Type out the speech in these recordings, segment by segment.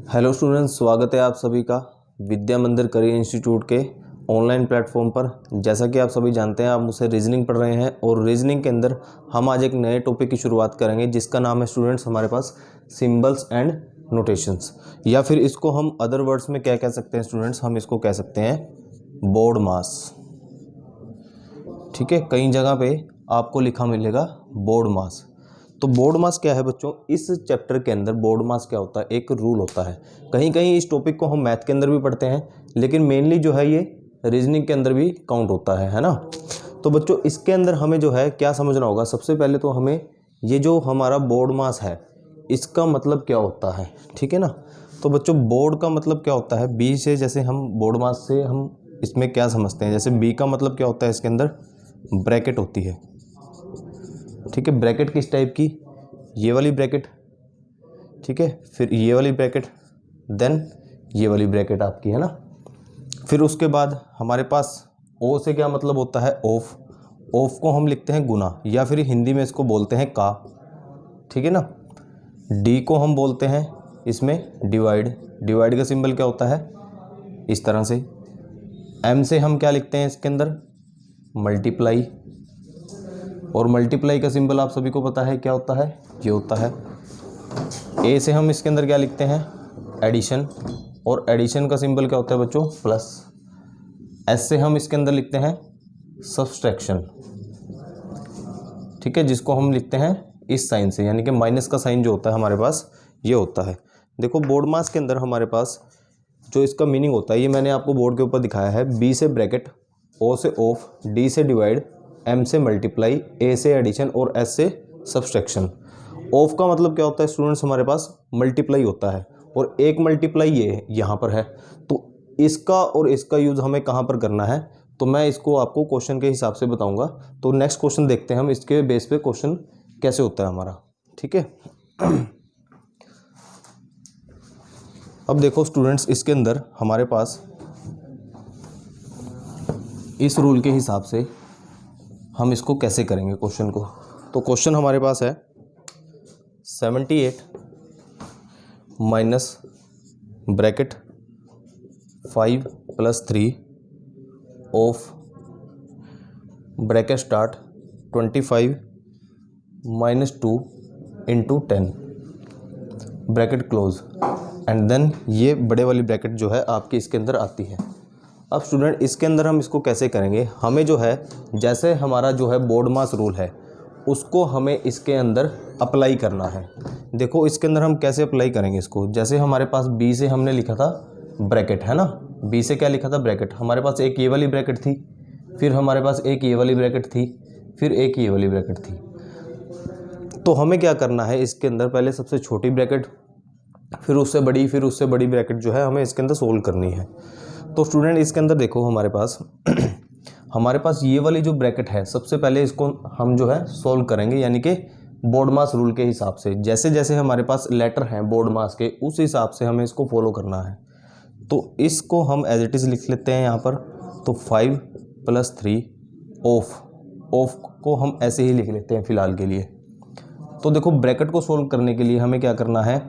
Hello students, स्वागत है आप सभी का विद्या मंदिर करियर इंस्टीट्यूट के ऑनलाइन प्लेटफॉर्म पर। जैसा कि आप सभी जानते हैं, आप मुझसे रीजनिंग पढ़ रहे हैं और रीजनिंग के अंदर हम आज एक नए टॉपिक की शुरुआत करेंगे जिसका नाम है स्टूडेंट्स हमारे पास सिंबल्स एंड नोटेशंस, या फिर इसको हम अदर वर्ड्स में क्या कह सकते हैं स्टूडेंट्स, हम इसको कह सकते हैं बोर्ड मास। ठीक है, कई जगह पे आपको लिखा मिलेगा बोर्ड मास। तो बोर्ड मास क्या है बच्चों, इस चैप्टर के अंदर बोर्ड मास क्या होता है, एक रूल होता है। कहीं कहीं इस टॉपिक को हम मैथ के अंदर भी पढ़ते हैं, लेकिन मेनली जो है ये रीजनिंग के अंदर भी काउंट होता है ना। तो बच्चों इसके अंदर हमें जो है क्या समझना होगा, सबसे पहले तो हमें ये जो हमारा बोर्ड मास है इसका मतलब क्या होता है। ठीक है ना। तो बच्चों बोर्ड का मतलब क्या होता है, बी से जैसे हम बोर्ड मास से हम इसमें क्या समझते हैं, जैसे बी का मतलब क्या होता है, इसके अंदर ब्रैकेट होती है। ठीक है, ब्रैकेट किस टाइप की, ये वाली ब्रैकेट, ठीक है, फिर ये वाली ब्रैकेट, देन ये वाली ब्रैकेट आपकी है ना। फिर उसके बाद हमारे पास ओ से क्या मतलब होता है, ऑफ। ऑफ को हम लिखते हैं गुना, या फिर हिंदी में इसको बोलते हैं का। ठीक है ना। डी को हम बोलते हैं इसमें डिवाइड। डिवाइड का सिंबल क्या होता है, इस तरह से। एम से हम क्या लिखते हैं इसके अंदर, मल्टीप्लाई। और मल्टीप्लाई का सिंबल आप सभी को पता है क्या होता है, ये होता है। ए से हम इसके अंदर क्या लिखते हैं, एडिशन। और एडिशन का सिंबल क्या होता है बच्चों, प्लस। एस से हम इसके अंदर लिखते हैं सब्सट्रैक्शन। ठीक है, जिसको हम लिखते हैं इस साइन से, यानी कि माइनस का साइन जो होता है हमारे पास ये होता है। देखो बोर्ड मास के अंदर हमारे पास जो इसका मीनिंग होता है ये मैंने आपको बोर्ड के ऊपर दिखाया है। बी से ब्रैकेट, ओ से ऑफ, डी से डिवाइड, एम से मल्टीप्लाई, ए से एडिशन और एस से सब्सट्रैक्शन। ऑफ का मतलब क्या होता है स्टूडेंट्स, हमारे पास मल्टीप्लाई होता है, और एक मल्टीप्लाई ये यहाँ पर है। तो इसका और इसका यूज़ हमें कहाँ पर करना है, तो मैं इसको आपको क्वेश्चन के हिसाब से बताऊंगा। तो नेक्स्ट क्वेश्चन देखते हैं हम इसके बेस पे क्वेश्चन कैसे होता है हमारा। ठीक है। अब देखो स्टूडेंट्स, इसके अंदर हमारे पास इस रूल के हिसाब से हम इसको कैसे करेंगे क्वेश्चन को। तो क्वेश्चन हमारे पास है 78 minus bracket 5 + 3 of bracket start 25 - 2 × 10 bracket close, and then ये बड़े वाली ब्रैकेट जो है आपकी इसके अंदर आती है। अब स्टूडेंट इसके अंदर हम इसको कैसे करेंगे, हमें जो है जैसे हमारा जो है बोर्ड मास रूल है उसको हमें इसके अंदर अप्लाई करना है। देखो इसके अंदर हम कैसे अप्लाई करेंगे इसको, जैसे हमारे पास बी से हमने लिखा था ब्रैकेट है ना, बी से क्या लिखा था ब्रैकेट, हमारे पास एक ये वाली ब्रैकेट थी, फिर हमारे पास एक ये वाली ब्रैकेट थी, फिर एक ये वाली ब्रैकेट थी। तो हमें क्या करना है इसके अंदर, पहले सबसे छोटी ब्रैकेट, फिर उससे बड़ी, फिर उससे बड़ी ब्रैकेट जो है हमें इसके अंदर सोल्व करनी है। तो स्टूडेंट इसके अंदर देखो हमारे पास ये वाली जो ब्रैकेट है, सबसे पहले इसको हम जो है सोल्व करेंगे, यानी कि बोर्ड मास रूल के हिसाब से। जैसे जैसे हमारे पास लेटर हैं बोर्ड मास के, उस हिसाब से हमें इसको फॉलो करना है। तो इसको हम एज इट इज़ लिख लेते हैं यहाँ पर। तो 5 + 3 ऑफ को हम ऐसे ही लिख लेते हैं फ़िलहाल के लिए। तो देखो ब्रैकेट को सोल्व करने के लिए हमें क्या करना है,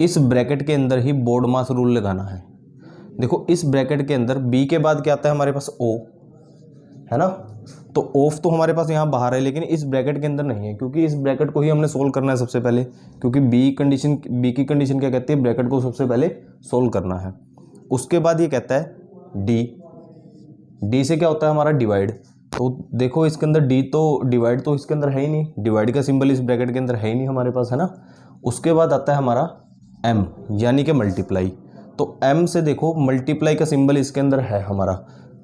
इस ब्रैकेट के अंदर ही बोर्ड मास रूल लगाना है। देखो इस ब्रैकेट के अंदर बी के बाद क्या आता है हमारे पास, ओ है ना। तो ऑफ तो हमारे पास यहाँ बाहर है, लेकिन इस ब्रैकेट के अंदर नहीं है, क्योंकि इस ब्रैकेट को ही हमने सोल्व करना है सबसे पहले, क्योंकि बी की कंडीशन क्या कहती है, ब्रैकेट को सबसे पहले सोल्व करना है। उसके बाद ये कहता है डी से क्या होता है हमारा डिवाइड। तो देखो इसके अंदर डी तो डिवाइड तो इसके अंदर है ही नहीं, डिवाइड का सिंबल इस ब्रैकेट के अंदर है ही नहीं हमारे पास है ना। उसके बाद आता है हमारा एम, यानी कि मल्टीप्लाई। तो एम से देखो मल्टीप्लाई का सिंबल इसके अंदर है हमारा,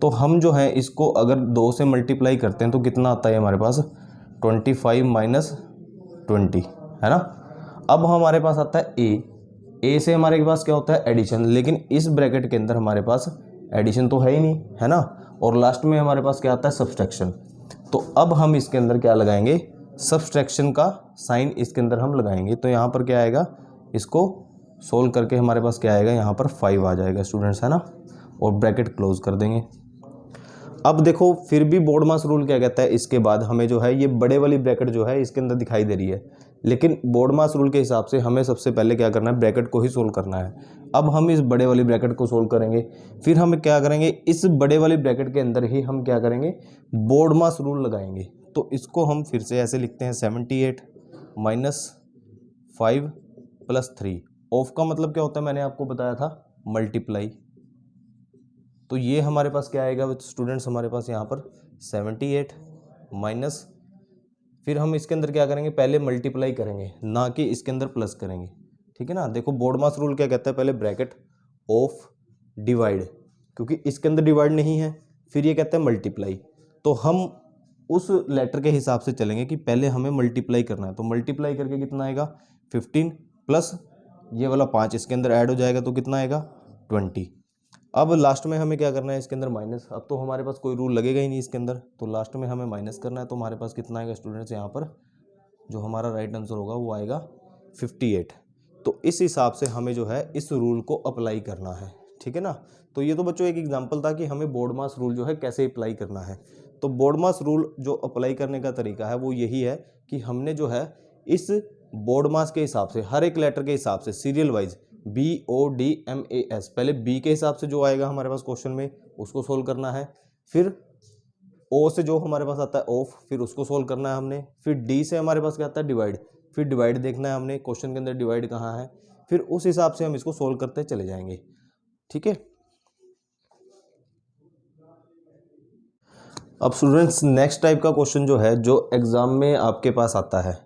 तो हम जो है इसको अगर 2 से मल्टीप्लाई करते हैं तो कितना आता है हमारे पास, 25 - 20 है ना। अब हमारे पास आता है ए से हमारे पास क्या होता है एडिशन, लेकिन इस ब्रैकेट के अंदर हमारे पास एडिशन तो है ही नहीं है ना। और लास्ट में हमारे पास क्या आता है, सब्सट्रैक्शन। तो अब हम इसके अंदर क्या लगाएंगे, सब्सट्रैक्शन का साइन इसके अंदर हम लगाएंगे। तो यहाँ पर क्या आएगा, इसको सोल्व करके हमारे पास क्या आएगा, यहाँ पर 5 आ जाएगा स्टूडेंट्स है ना, और ब्रैकेट क्लोज कर देंगे। अब देखो फिर भी बोर्डमास रूल क्या कहता है, इसके बाद हमें जो है ये बड़े वाली ब्रैकेट जो है इसके अंदर दिखाई दे रही है, लेकिन बोर्डमास रूल के हिसाब से हमें सबसे पहले क्या करना है, ब्रैकेट को ही सोल्व करना है। अब हम इस बड़े वाली ब्रैकेट को सोल्व करेंगे, फिर हम क्या करेंगे, इस बड़े वाली ब्रैकेट के अंदर ही हम क्या करेंगे, बोर्डमास रूल लगाएंगे। तो इसको हम फिर से ऐसे लिखते हैं 78 माइनस 5 प्लस 3। ऑफ का मतलब क्या होता है, मैंने आपको बताया था, मल्टीप्लाई। तो ये हमारे पास क्या आएगा स्टूडेंट्स, हमारे पास यहाँ पर 78 माइनस, फिर हम इसके अंदर क्या करेंगे, पहले मल्टीप्लाई करेंगे, ना कि इसके अंदर प्लस करेंगे, ठीक है ना। देखो बोर्डमास रूल क्या कहता है, पहले ब्रैकेट ऑफ डिवाइड, क्योंकि इसके अंदर डिवाइड नहीं है, फिर ये कहता है मल्टीप्लाई। तो हम उस लेटर के हिसाब से चलेंगे कि पहले हमें मल्टीप्लाई करना है। तो मल्टीप्लाई करके कितना आएगा, 15 प्लस ये वाला 5 इसके अंदर ऐड हो जाएगा, तो कितना आएगा 20। अब लास्ट में हमें क्या करना है, इसके अंदर माइनस। अब तो हमारे पास कोई रूल लगेगा ही नहीं इसके अंदर, तो लास्ट में हमें माइनस करना है। तो हमारे पास कितना आएगा स्टूडेंट्स, यहाँ पर जो हमारा राइट आंसर होगा वो आएगा 58। तो इस हिसाब से हमें जो है इस रूल को अप्लाई करना है, ठीक है ना। तो ये तो बच्चों एक एग्जाम्पल था कि हमें बोर्डमास रूल जो है कैसे अप्लाई करना है। तो बोर्डमास रूल जो अप्लाई करने का तरीका है वो यही है कि हमने जो है इस बोर्डमास के हिसाब से, हर एक लेटर के हिसाब से सीरियल वाइज BODMAS, पहले बी के हिसाब से जो आएगा हमारे पास क्वेश्चन में उसको सोल्व करना है, फिर ओ से जो हमारे पास आता है ऑफ, फिर उसको सोल्व करना है हमने, फिर डी से हमारे पास क्या आता है डिवाइड, फिर डिवाइड देखना है हमने क्वेश्चन के अंदर डिवाइड कहाँ है, फिर उस हिसाब से हम इसको सोल्व करते चले जाएंगे, ठीक है। अब स्टूडेंट्स नेक्स्ट टाइप का क्वेश्चन जो है जो एग्जाम में आपके पास आता है,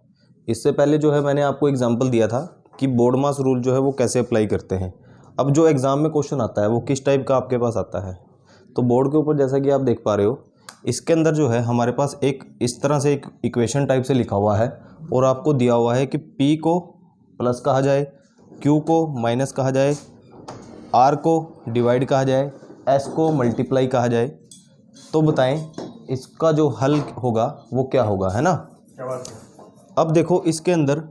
इससे पहले जो है मैंने आपको एग्जांपल दिया था कि बोर्डमास रूल जो है वो कैसे अप्लाई करते हैं। अब जो एग्ज़ाम में क्वेश्चन आता है वो किस टाइप का आपके पास आता है, तो बोर्ड के ऊपर जैसा कि आप देख पा रहे हो, इसके अंदर जो है हमारे पास एक इस तरह से एक इक्वेशन टाइप से लिखा हुआ है, और आपको दिया हुआ है कि P को प्लस कहा जाए, Q को माइनस कहा जाए, R को डिवाइड कहा जाए, S को मल्टीप्लाई कहा जाए। तो बताएं इसका जो हल होगा वो क्या होगा, है ना। अब देखो इसके अंदर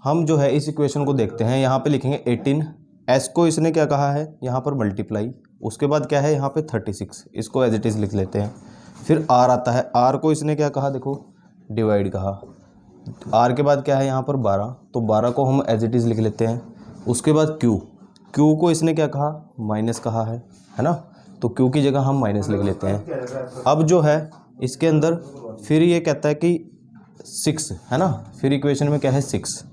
हम जो है इस इक्वेशन को देखते हैं, यहाँ पे लिखेंगे 18, S को इसने क्या कहा है यहाँ पर मल्टीप्लाई, उसके बाद क्या है यहाँ पे 36, इसको एज इट इज़ लिख लेते हैं। फिर R आता है, R को इसने क्या कहा, देखो डिवाइड कहा, R के बाद क्या है यहाँ पर 12, तो 12 को हम एज इट इज़ लिख लेते हैं। उसके बाद Q को इसने क्या कहा, माइनस कहा है ना, तो Q की जगह हम माइनस लिख लेते हैं। अब जो है इसके अंदर फिर ये कहता है कि 6, है ना, फिर इक्वेशन में क्या है 6,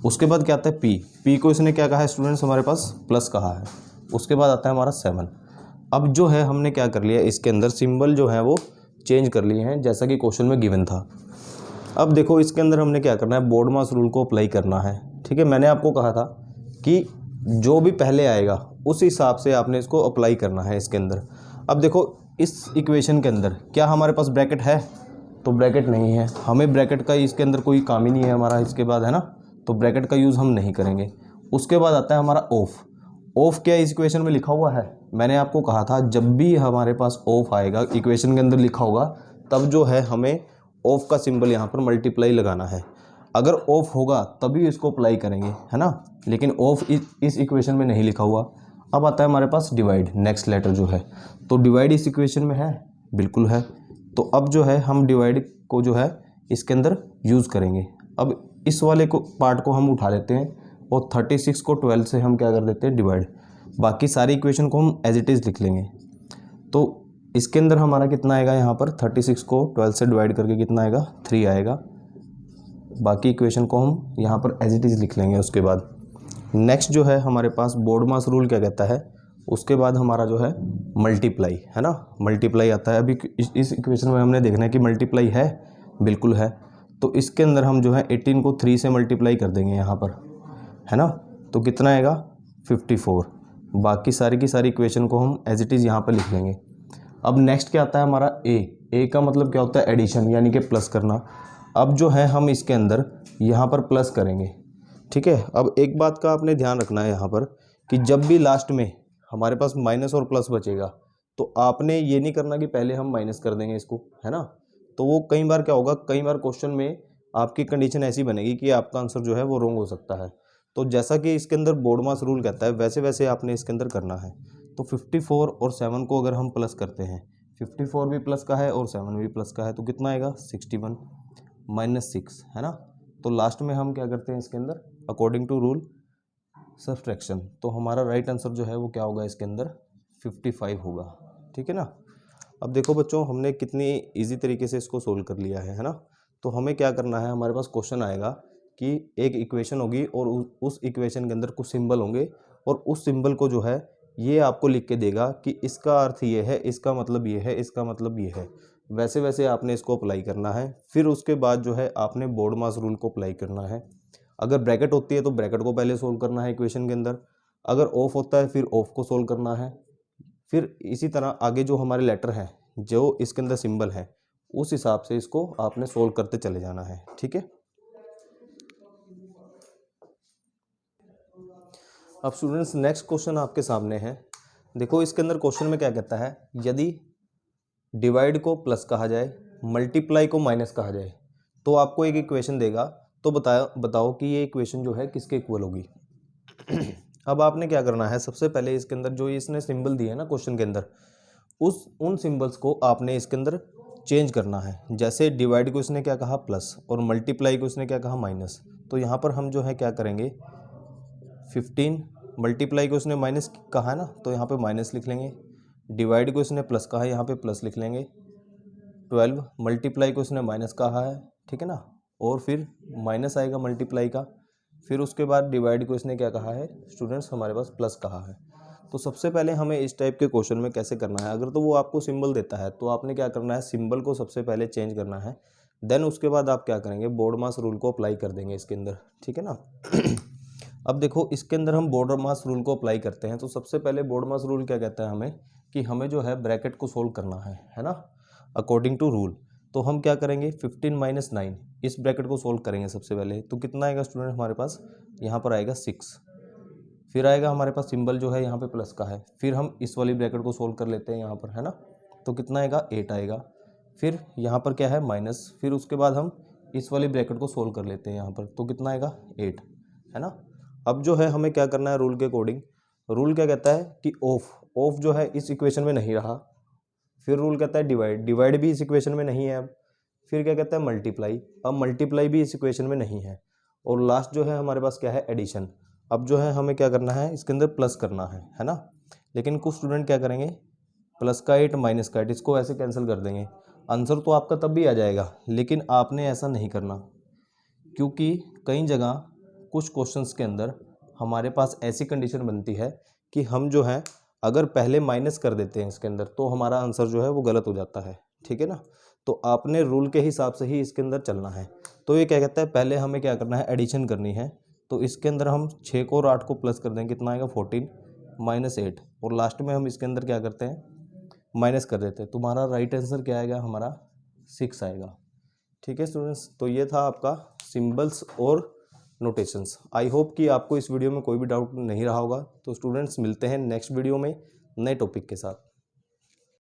उसके बाद क्या आता है P को इसने क्या कहा है स्टूडेंट्स, हमारे पास प्लस कहा है, उसके बाद आता है हमारा 7। अब जो है हमने क्या कर लिया, इसके अंदर सिंबल जो है वो चेंज कर लिए हैं जैसा कि क्वेश्चन में गिवन था। अब देखो इसके अंदर हमने क्या करना है, बोर्डमास रूल को अप्लाई करना है, ठीक है। मैंने आपको कहा था कि जो भी पहले आएगा उस हिसाब से आपने इसको अप्लाई करना है इसके अंदर। अब देखो इस इक्वेशन के अंदर क्या हमारे पास ब्रैकेट है, तो ब्रैकेट नहीं है, हमें ब्रैकेट का इसके अंदर कोई काम ही नहीं है हमारा इसके बाद, है ना, तो ब्रैकेट का यूज़ हम नहीं करेंगे। उसके बाद आता है हमारा ऑफ क्या इस इक्वेशन में लिखा हुआ है, मैंने आपको कहा था जब भी हमारे पास ऑफ आएगा इक्वेशन के अंदर लिखा होगा, तब जो है हमें ऑफ का सिंबल यहाँ पर मल्टीप्लाई लगाना है। अगर ऑफ होगा तभी इसको अप्लाई करेंगे, है ना, लेकिन ऑफ इस इक्वेशन में नहीं लिखा हुआ। अब आता है हमारे पास डिवाइड, नेक्स्ट लेटर जो है, तो डिवाइड इस इक्वेशन में है, बिल्कुल है। तो अब जो है हम डिवाइड को जो है इसके अंदर यूज़ करेंगे। अब इस वाले को पार्ट को हम उठा लेते हैं और 36 को 12 से हम क्या कर देते हैं डिवाइड, बाकी सारी इक्वेशन को हम एज इट इज़ लिख लेंगे। तो इसके अंदर हमारा कितना आएगा, यहाँ पर 36 को 12 से डिवाइड करके कितना आएगा 3 आएगा, बाकी इक्वेशन को हम यहाँ पर एज इट इज़ लिख लेंगे। उसके बाद नेक्स्ट जो है हमारे पास बोर्डमास रूल क्या कहता है, उसके बाद हमारा जो है मल्टीप्लाई, है ना, मल्टीप्लाई आता है। अभी इस इक्वेशन में हमने देखना है कि मल्टीप्लाई है, बिल्कुल है। तो इसके अंदर हम जो है 18 को 3 से मल्टीप्लाई कर देंगे यहाँ पर, है ना, तो कितना आएगा 54। बाकी सारी की सारी इक्वेशन को हम एज इट इज़ यहाँ पर लिख लेंगे। अब नेक्स्ट क्या आता है हमारा ए का मतलब क्या होता है, एडिशन, यानी कि प्लस करना। अब जो है हम इसके अंदर यहाँ पर प्लस करेंगे, ठीक है। अब एक बात का आपने ध्यान रखना है यहाँ पर कि जब भी लास्ट में हमारे पास माइनस और प्लस बचेगा तो आपने ये नहीं करना कि पहले हम माइनस कर देंगे इसको, है ना, तो वो कई बार क्या होगा, कई बार क्वेश्चन में आपकी कंडीशन ऐसी बनेगी कि आपका आंसर जो है वो रॉन्ग हो सकता है। तो जैसा कि इसके अंदर बोर्डमास रूल कहता है वैसे वैसे आपने इसके अंदर करना है। तो 54 और 7 को अगर हम प्लस करते हैं, 54 भी प्लस का है और 7 भी प्लस का है, तो कितना आएगा 61 माइनस 6, है ना। तो लास्ट में हम क्या करते हैं इसके अंदर अकॉर्डिंग टू रूल सब्सट्रैक्शन, तो हमारा राइट आंसर जो है वो क्या होगा इसके अंदर 55 होगा, ठीक है ना। अब देखो बच्चों, हमने कितनी इजी तरीके से इसको सोल्व कर लिया है ना। तो हमें क्या करना है, हमारे पास क्वेश्चन आएगा कि एक इक्वेशन होगी और उस इक्वेशन के अंदर कुछ सिंबल होंगे और उस सिंबल को जो है ये आपको लिख के देगा कि इसका अर्थ ये है, इसका मतलब ये है, इसका मतलब ये है। वैसे वैसे आपने इसको अप्लाई करना है। फिर उसके बाद जो है आपने बोर्ड मास रूल को अप्लाई करना है। अगर ब्रैकेट होती है तो ब्रैकेट को पहले सोल्व करना है इक्वेशन के अंदर, अगर ऑफ होता है फिर ऑफ को सोल्व करना है। फिर इसी तरह आगे जो हमारे लेटर हैं, जो इसके अंदर सिंबल है, उस हिसाब से इसको आपने सोल्व करते चले जाना है, ठीक है। अब स्टूडेंट्स नेक्स्ट क्वेश्चन आपके सामने है। देखो इसके अंदर क्वेश्चन में क्या कहता है, यदि डिवाइड को प्लस कहा जाए, मल्टीप्लाई को माइनस कहा जाए, तो आपको एक इक्वेशन देगा। तो बताओ कि ये इक्वेशन जो है किसके इक्वल होगी। अब आपने क्या करना है, सबसे पहले इसके अंदर जो इसने सिंबल दिए है ना क्वेश्चन के अंदर, उन सिंबल्स को आपने इसके अंदर चेंज करना है। जैसे डिवाइड को इसने क्या कहा प्लस और मल्टीप्लाई को इसने क्या कहा माइनस, तो यहाँ पर हम जो है क्या करेंगे 15, मल्टीप्लाई को इसने माइनस कहा है ना, तो यहाँ पे माइनस लिख लेंगे। डिवाइड को इसने प्लस कहा है, यहाँ पे प्लस लिख लेंगे। 12, मल्टीप्लाई को इसने माइनस कहा है, ठीक है ना, और फिर माइनस आएगा मल्टीप्लाई का। फिर उसके बाद डिवाइड को इसने क्या कहा है स्टूडेंट्स, हमारे पास प्लस कहा है। तो सबसे पहले हमें इस टाइप के क्वेश्चन में कैसे करना है, अगर तो वो आपको सिंबल देता है तो आपने क्या करना है, सिंबल को सबसे पहले चेंज करना है। देन उसके बाद आप क्या करेंगे, बोर्ड मास रूल को अप्लाई कर देंगे इसके अंदर, ठीक है ना। अब देखो इसके अंदर हम बोर्ड मास रूल को अप्लाई करते हैं, तो सबसे पहले बोर्ड मास रूल क्या कहता है हमें, कि हमें जो है ब्रैकेट को सोल्व करना है ना, अकॉर्डिंग टू रूल। तो हम क्या करेंगे 15 माइनस 9 इस ब्रैकेट को सोल्व करेंगे सबसे पहले। तो कितना आएगा स्टूडेंट हमारे पास, यहाँ पर आएगा 6। फिर आएगा हमारे पास सिंबल जो है यहाँ पे प्लस का है, फिर हम इस वाली ब्रैकेट को सोल्व कर लेते हैं यहाँ पर, है ना। तो कितना आएगा 8 आएगा। फिर यहाँ पर क्या है माइनस, फिर उसके बाद हम इस वाली ब्रैकेट को सोल्व कर लेते हैं यहाँ पर, तो कितना आएगा 8, है ना। अब जो है हमें क्या करना है रूल के अकॉर्डिंग, रूल क्या कहता है कि ऑफ जो है इस इक्वेशन में नहीं रहा। फिर रूल कहता है डिवाइड भी इस इक्वेशन में नहीं है अब। फिर क्या कहता है मल्टीप्लाई, अब मल्टीप्लाई भी इस इक्वेशन में नहीं है। और लास्ट जो है हमारे पास क्या है एडिशन। अब जो है हमें क्या करना है, इसके अंदर प्लस करना है ना। लेकिन कुछ स्टूडेंट क्या करेंगे, प्लस का 8 माइनस का 8 इसको ऐसे कैंसिल कर देंगे। आंसर तो आपका तब भी आ जाएगा, लेकिन आपने ऐसा नहीं करना, क्योंकि कई जगह कुछ क्वेश्चंस के अंदर हमारे पास ऐसी कंडीशन बनती है कि हम जो है अगर पहले माइनस कर देते हैं इसके अंदर, तो हमारा आंसर जो है वो गलत हो जाता है, ठीक है ना। तो आपने रूल के हिसाब से ही इसके अंदर चलना है। तो ये क्या कहता है, पहले हमें क्या करना है, एडिशन करनी है। तो इसके अंदर हम 6 को और 8 को प्लस कर देंगे, कितना आएगा 14 माइनस 8, और लास्ट में हम इसके अंदर क्या करते हैं माइनस कर देते हैं। तुम्हारा राइट आंसर क्या आएगा, हमारा 6 आएगा, ठीक है स्टूडेंट्स। तो ये था आपका सिंबल्स और नोटेशंस। आई होप कि आपको इस वीडियो में कोई भी डाउट नहीं रहा होगा। तो स्टूडेंट्स मिलते हैं नेक्स्ट वीडियो में नए टॉपिक के साथ।